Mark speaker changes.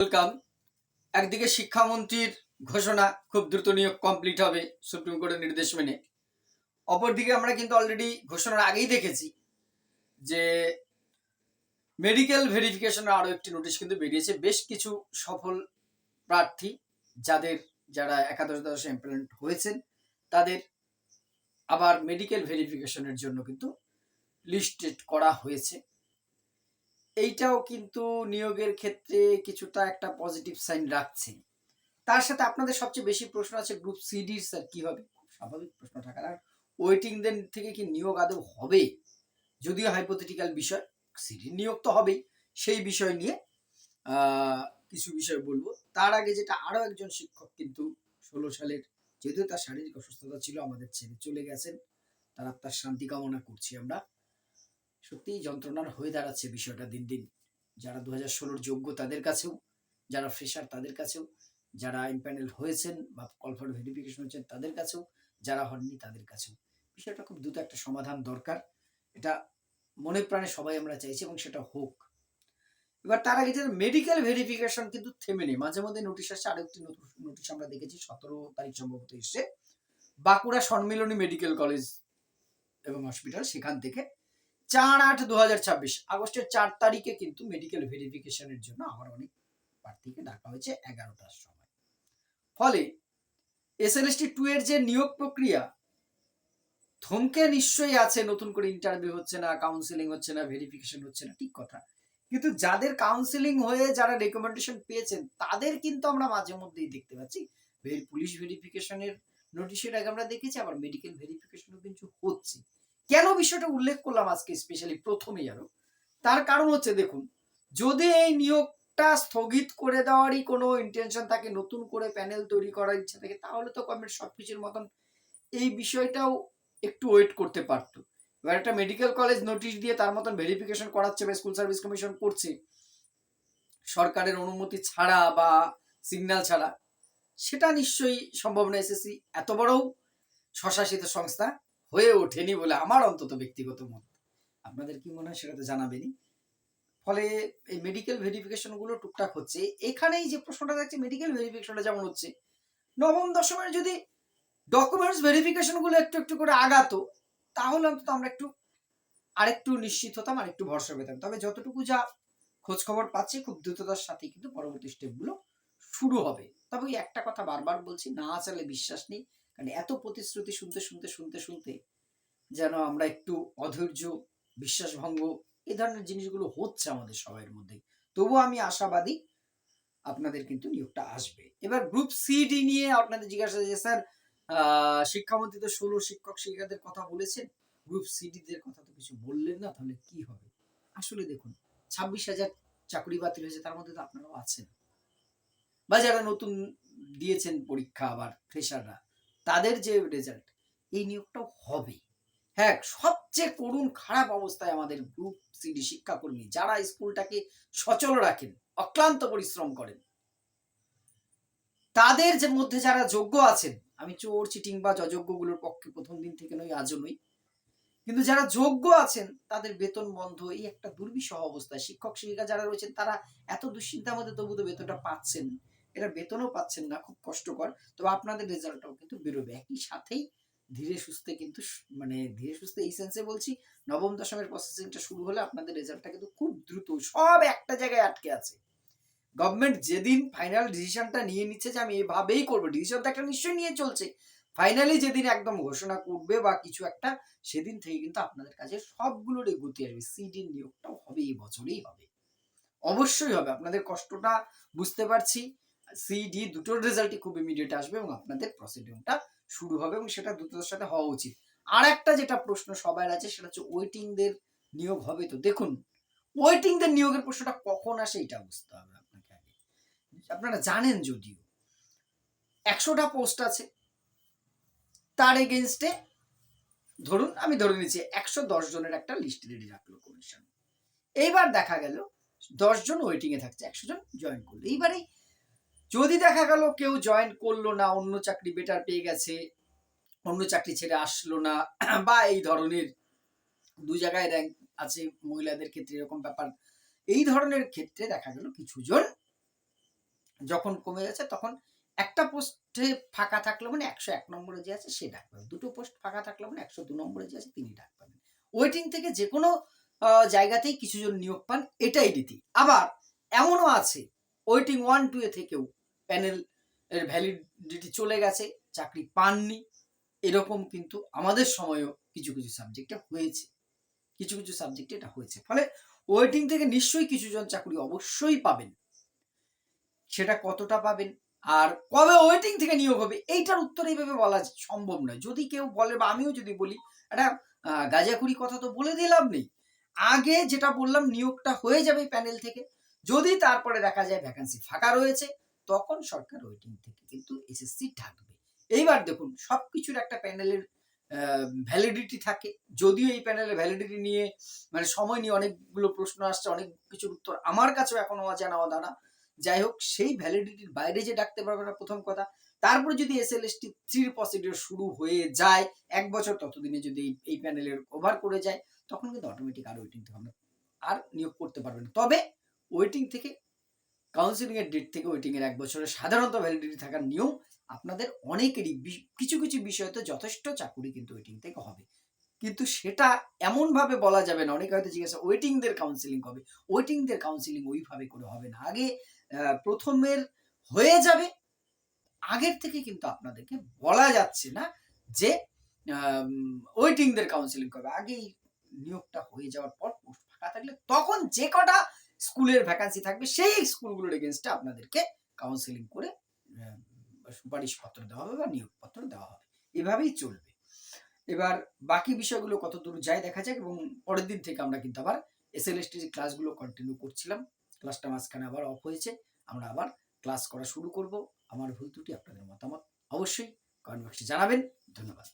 Speaker 1: Welcome. একদিকে শিক্ষামন্ত্রীর ঘোষণা খুব দ্রুত নিয়োগ কমপ্লিট হবে সুপ্রিম কোর্টের নির্দেশ মেনে। অপরদিকে আমরা কিন্তু অলরেডি ঘোষণার আগেই দেখেছি যে মেডিকেল ভেরিফিকেশনের আরো একটি নোটিশ কিন্তু বেরিয়েছে। বেশ কিছু সফল প্রার্থী যারা একাদশ দ্বাদশে এমপ্লয়মেন্ট হয়েছেন তাদের আবার মেডিকেল ভেরিফিকেশনের জন্য কিন্তু লিস্টেড করা হয়েছে। এইটাও কিন্তু নিয়োগের ক্ষেত্রে কিছুটা একটা পজিটিভ সাইন রাখছে। তার সাথে আপনাদের সবচেয়ে বেশি প্রশ্ন আছে গ্রুপ সিডির স্যার কি হবে? খুব স্বাভাবিক প্রশ্ন থাকার, আর ওয়েটিং দেন থেকে কি নিয়োগ আদৌ হবে? যদিও হাইপোথেটিক্যাল বিষয়, সিডির নিয়োগ তো হবেই। সেই বিষয় নিয়ে কিছু বিষয় বলবো। তার আগে যেটা, আরো একজন শিক্ষক কিন্তু 16 সালের, যেহেতু তার শারীরিক অসুস্থতা ছিল, আমাদের ছেড়ে চলে গেছেন। তার আত্মার শান্তি কামনা করছি আমরা। সত্যিই যন্ত্রণার হয়ে দাঁড়াচ্ছে বিষয়টা দিন দিন। যারা 2016 যোগ্য তাদের কাছেও, যারা ফ্রেশার তাদের কাছেও, যারা ইমপ্যানেল হয়েছেন বা কল ফর ভেরিফিকেশন হচ্ছেন তাদের কাছেও, যারা হননি তাদের কাছেও। বিষয়টা খুব দ্রুত একটা সমাধান দরকার। এটা মনে প্রাণে সবাই আমরা চাইছি এবং সেটা হোক। এবার তার আগে যে মেডিকেল ভেরিফিকেশন কিন্তু থেমে নেই, মাঝে মধ্যে নোটিশ আসছে। আরো একটি নোটিশ আমরা দেখেছি 17 তারিখ সম্ভবত এসছে, বাঁকুড়া সম্মিলনী মেডিকেল কলেজ এবং হসপিটাল, সেখান থেকে 4/8/2026 আগস্টের 4 তারিখে কিন্তু মেডিকেল ভেরিফিকেশনের জন্য আবার অনেক প্রার্থীকে ডাকা হয়েছে 11টার সময়। ফলে এসএলএসটি 2 এর যে নিয়োগ প্রক্রিয়া থমকে নিশ্চয়ই আছে। নতুন করে ইন্টারভিউ হচ্ছে না, কাউন্সিলিং হচ্ছে না, ভেরিফিকেশন হচ্ছে না, ঠিক কথা। কিন্তু যাদের কাউন্সিলিং হয়ে যারা রেকমেন্ডেশন পেয়েছেন তাদের কিন্তু আমরা মাঝে মধ্যেই দেখতে পাচ্ছি পুলিশ ভেরিফিকেশনের নোটিশের আগে আমরা দেখেছি, আবার মেডিকেল ভেরিফিকেশনও কিন্তু হচ্ছে। কেন বিষয়টা উল্লেখ করলাম আজকে স্পেশালি প্রথমেই, আরো তার কারণ হচ্ছে, দেখুন, যদি এই নিয়োগটা স্থগিত করে দেওয়ারই কোনো ইন্টেনশন থাকে, নতুন করে প্যানেল তৈরি করার ইচ্ছা থাকে, তাহলে তো গভর্নমেন্ট সবকিছুর মতন এই বিষয়টাও একটু ওয়েট করতে পারতো। এবার একটা মেডিকেল কলেজ নোটিশ দিয়ে তার মতন ভেরিফিকেশন করাচ্ছে বা স্কুল সার্ভিস কমিশন করছে সরকারের অনুমতি ছাড়া বা সিগন্যাল ছাড়া, সেটা নিশ্চয়ই সম্ভব না। এসএসসি এত বড় স্বশাসিত সংস্থা হয়ে ওঠেনি বলে আমার অন্তত ব্যক্তিগত মত। আপনাদের কি মনে হয় সেটা তো জানাবেনই। ফলে এই মেডিকেল ভেরিফিকেশন গুলো টুকটাক হচ্ছে। এখানেই যে প্রশ্নটা থাকছে, মেডিকেল ভেরিফিকেশনটা যেমন হচ্ছে, নবম দশমের যদি ডকুমেন্টস ভেরিফিকেশন গুলো একটু একটু করে আগাতো, তাহলে অন্তত আমরা আরেকটু নিশ্চিত হতাম, আরেকটু ভরসা পেতাম। তবে যতটুকু যা খোঁজ খবর পাচ্ছি, খুব দ্রুততার সাথে কিন্তু পরবর্তী স্টেপগুলো শুরু হবে। তবে একটা কথা বারবার বলছি, না চালে বিশ্বাস নেই। কারণ এত প্রতিশ্রুতি শুনতে শুনতে শুনতে শুনতে যেন আমরা একটু অধৈর্য, বিশ্বাসভঙ্গ, এই ধরনের জিনিসগুলো হচ্ছে আমাদের সবার মধ্যে। তবুও আমি আশাবাদী আপনাদের কিন্তু নিয়োগটা আসবে। এবার গ্রুপ সিডি নিয়ে আপনাদের জিজ্ঞাসা যে স্যার, শিক্ষামন্ত্রী তো 16 শিক্ষক শিক্ষিকাদের কথা বলেছেন, গ্রুপ সিডি দের কথা তো কিছু বললেন না, তাহলে কি হবে? আসলে দেখুন, 26,000 চাকরি বাতিল হয়েছে, তার মধ্যে তো আপনারাও আছেন, বা যারা নতুন দিয়েছেন পরীক্ষা, আবার ফ্রেশাররা, তাদের যে রেজাল্ট, এই নিয়োগটাও হবে। হ্যাঁ, সবচেয়ে করুণ খারাপ অবস্থায় আমাদের গ্রুপ সিডি শিক্ষাকর্মী, যারা স্কুলটাকে সচল রাখেন, অক্লান্ত পরিশ্রম করেন, তাদের যে মধ্যে যারা যোগ্য আছেন, আমি চোর চিটিং বা অযোগ্যগুলোর পক্ষে প্রথম দিন থেকে নই, আজও নই, কিন্তু যারা যোগ্য আছেন তাদের বেতন বন্ধ, এই একটা দুর্বিষহ অবস্থায় শিক্ষক শিক্ষিকা যারা রয়েছেন তারা এত দুশ্চিন্তার মধ্যে তবু তো বেতনটা পাচ্ছেন, এরা বেতনও পাচ্ছেন না, খুব কষ্টকর। তবে আপনাদের রেজাল্টটাও কিন্তু বেরোবে একই সাথেই, ধীরে সুস্থে কিন্তু, মানে ধীরে সুস্থে এই সেন্সে বলছি, নবম দশমের প্রসেসিংটা শুরু হলে আপনাদের রেজাল্টটা কিন্তু খুব দ্রুত, সব একটা জায়গায় আটকে আছে। গভর্নমেন্ট যেদিন ফাইনাল ডিসিশনটা নিয়ে নিচ্ছে যে আমি এভাবেই করবো, ডিসিশন তো একটা নিশ্চয়ই নিয়ে চলছে, ফাইনালি যেদিন একদম ঘোষণা করবে বা কিছু একটা, সেদিন থেকে কিন্তু আপনাদের কাছে সবগুলোর গতি আসবে। সিডির নিয়োগটাও হবে, এই বছরেই হবে, অবশ্যই হবে। আপনাদের কষ্টটা বুঝতে পারছি। সিডি দুটোর রেজাল্টই খুব ইমিডিয়েট আসবে এবং আপনাদের প্রসিডিংটা শুরু হবে এবং সেটা দ্রুততার সাথে হওয়া উচিত। আর একটা যেটা প্রশ্ন সবার আছে, সেটা হচ্ছে ওয়েটিংদের নিয়োগ হবে তো? দেখুন, ওয়েটিংদের নিয়োগের প্রশ্নটা কখন আসে এটা বুঝতে হবে আপনাকে আগে। আপনারা জানেন যদিও 100টা পোস্ট আছে, তার এগেইনস্টে ধরুন, আমি ধরে নিচ্ছি 110 জনের একটা লিস্ট রেডি রাখলো কমিশন। এইবার দেখা গেল 10 জন ওয়েটিং এ থাকছে, 100 জন জয়েন করলো। এইবারে যদি দেখা গেল কেউ জয়েন করলো না, অন্য চাকরি বেটার পেয়ে গেছে, অন্য চাকরি ছেড়ে আসলো না, বা এই ধরনের 2 জায়গায় র‍্যাঙ্ক আছে মহিলাদের ক্ষেত্রে, এরকম ব্যাপার, এই ধরনের ক্ষেত্রে দেখা গেল কিছু জন যখন কমে গেছে তখন একটা পোস্টে ফাঁকা থাকলে মানে 101 নম্বরে যে আছে সে ডাক পাবে। দুটো পোস্ট ফাঁকা থাকলে মানে 102 নম্বরে যে আছে তিনি ডাক পাবেন। ওয়েটিং থেকে যেকোনো জায়গাতেই কিছুজন নিয়োগ পান, এটাই রীতি। আবার এমনও আছে ওয়েটিং 1-2 এ থেকেও প্যানেল এর ভ্যালিডিটি চলে গেছে, চাকরি পাননি। এরকম কিন্তু আমাদের সময়েও কিছু, কিছু সাবজেক্টে হয়েছে। কিছু, কিছু সাবজেক্টে এটা হয়েছে। ফলে ওয়েটিং থেকে নিশ্চয়ই কিছুজন চাকরি অবশ্যই পাবেন। সেটা কতটা পাবেন আর কবে ওয়েটিং থেকে নিয়োগ হবে এইটার উত্তর এইভাবে বলা সম্ভব নয়। যদি কেউ বলে বা আমিও যদি বলি একটা গাঁজাখুরি কথা তো বলে দিয়ে লাভ নেই। আগে যেটা বললাম নিয়োগটা হয়ে যাবে প্যানেল থেকে। যদি তারপরে দেখা যায় ভ্যাকেন্সি ফাঁকা রয়েছে তখন সরকার ওয়েটিং থেকে কিন্তু এসএসসি ডাকবে। এইবার দেখুন সবকিছুর একটা প্যানেলের ভ্যালিডিটি থাকে। যদিও এই প্যানেলের ভ্যালিডিটি নিয়ে মানে সময় নিয়ে অনেকগুলো প্রশ্ন আসছে, অনেক কিছুর উত্তর আমার কাছেও এখনো অজানা অদানা। যাই হোক সেই ভ্যালিডিটির বাইরে যে ডাকতে পারবে না প্রথম কথা। তারপরে যদি এসএলএসটি 3 প্রসিডিউর শুরু হয়ে যায় 1 বছর ততদিনে যদি এই প্যানেলের ওভার করে যায় তখন কিন্তু অটোমেটিক আর ওয়েটিং থেকে আমরা আর নিয়োগ করতে পারবে না। তবে ওয়েটিং থেকে কাউন্সেলিং এর ডেট থেকে ওয়েটিং এর 1 বছরের সাধারণত ভ্যালিডিটি থাকার নিয়ম আপনাদের অনেকেরই কিছু, কিছু বিষয়তে যথেষ্ট চাকুরি কিন্তু ওয়েটিং থেকে হবে। কিন্তু সেটা এমনভাবে বলা যাবে না। অনেকে হয়তো জিজ্ঞাসা ওয়েটিং দের কাউন্সেলিং কবে? ওয়েটিং দের কাউন্সেলিং ওইভাবে করে হবে না। আগে প্রথমের হয়ে যাবে। আগের থেকে কিন্তু আপনাদেরকে বলা যাচ্ছে না যে ওয়েটিং দের কাউন্সেলিং করবে। আগেই নিয়োগটা হয়ে যাওয়ার পর পোস্ট ফাঁকা থাকলে তখন যে কটা স্কুলের ভ্যাকেন্সি থাকবে সেই স্কুলগুলোর এগেইনস্টে আপনাদেরকে কাউন্সেলিং করে সুপারিশপত্র দেওয়া হবে বা নিয়োগপত্র দেওয়া হবে। এভাবেই চলবে। এবার বাকি বিষয়গুলো কতদূর যায় দেখা যাক এবং পরের দিন থেকে আমরা কিন্তু আবার এসএলএসটি ক্লাসগুলো কন্টিনিউ করছিলাম। ক্লাসটা মাঝখানে আবার অফ হয়েছে। আমরা আবার ক্লাস করা শুরু করব। আমার ভুল ত্রুটি আপনাদের মতামত অবশ্যই কমেন্ট বক্সে জানাবেন। ধন্যবাদ।